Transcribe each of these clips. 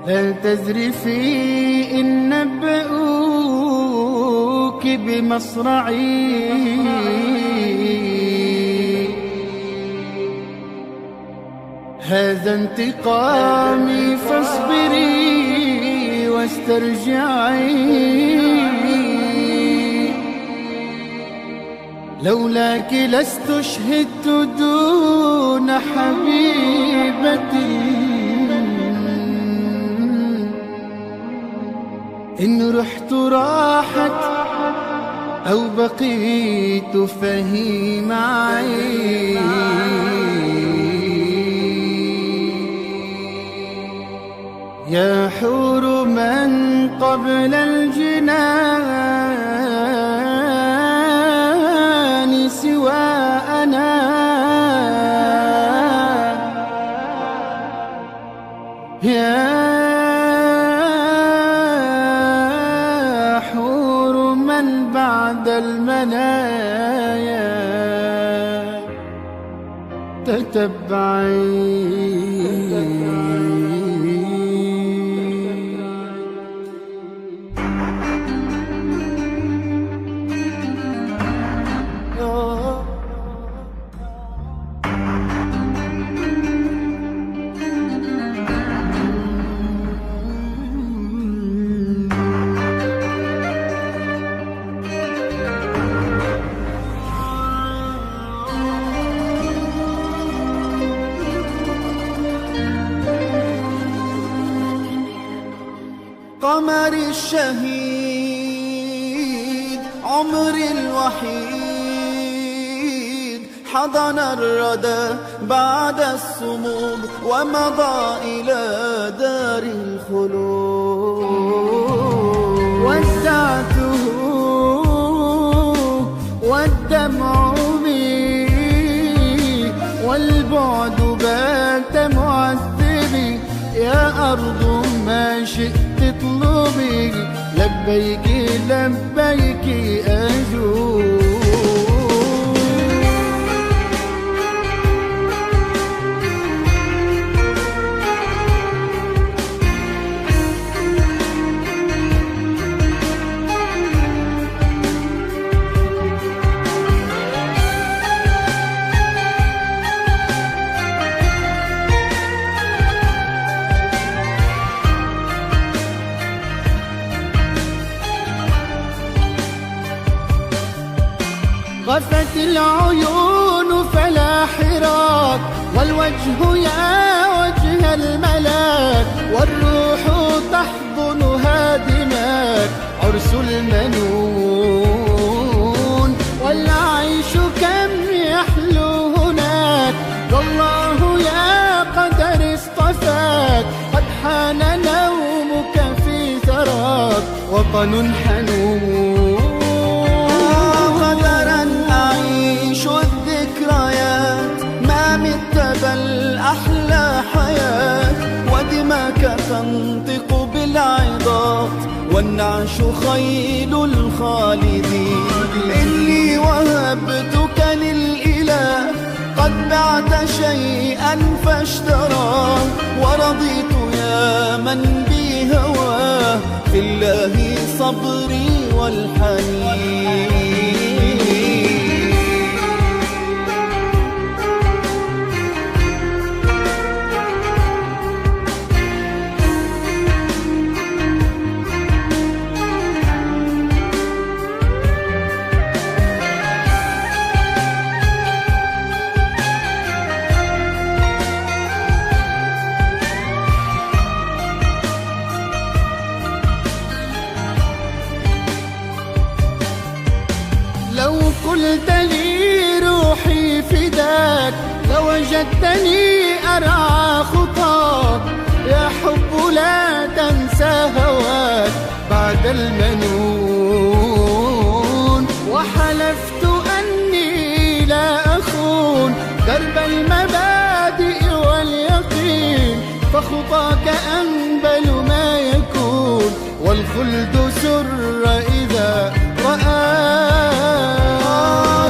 لا تزرفي إن نبأوك بمصرعي، هذا انتقامي فاصبري واسترجعي، لولاك لست شهدت دون حبيبتي، إن رحت راحت أو بقيت فهي معي. يا حور من قبل الجنان سوى أنا، يا حور من بعد المنايا تتبعي. قمري الشهيد عمري الوحيد، حضن الردى بعد الصمود ومضى إلى دار الخلود. ودعته والدمع بي والبعد بات معذبي، يا أرض ما شئت اطلبي، لبيك لبيك أجوب. غفت العيون فلا حراك، والوجه يا وجه الملاك، والروح تحضنها دماك، عرس المنون والعيش كم يحلو هناك. والله يا قدر اصطفاك، قد حان نومك في ثراك، وطن حنون. الذكريات ما مت بل أحلى حياة، ودماك تنطق بالعظات، والنعش خيل الخالدين. إني وهبتك للإله، قد بعت شيئا فاشتراه، ورضيت يا من بي هواه، في الله صبري والحنين. لو قلت لي روحي فداك، لوجدتني أرعى خطاك، يا حب لا تنسى هواك بعد المنون. وحلفت أني لا أخون درب المبادئ واليقين، فخطاك أنبل ما يكون، والخلد سر إذا رآك.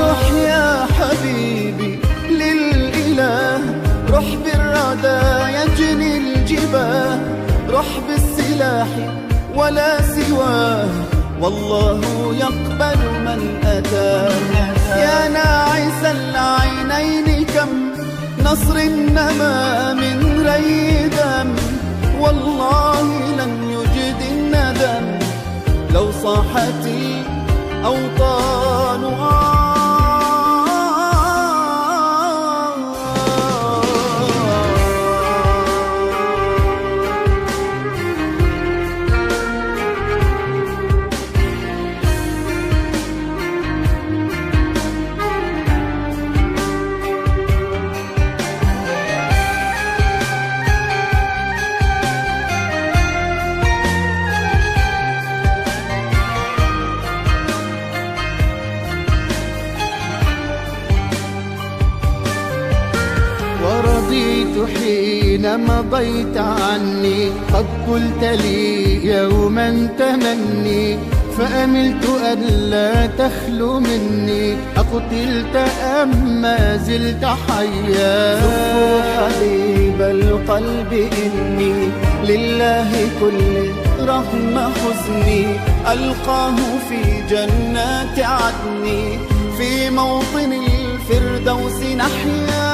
روح يا حبيبي للإله، روح بالردى يجني الجباه، رح بالسلاح ولا سواه، والله يقبل من أتاه. يا ناعس العينين كم نصر نما من ري دم، والله لن يجد الندم لو صاحت الأوطان. ورضيت حين مضيت عني، قد قلت لي يوما تمني، فأملت ألا تخلو مني، أقتلت أم ما زلت حيا. زفوا حبيب القلب إني لله كل رغم حزني، ألقاه في جنات عدني، في موطن الفردوس نحيا.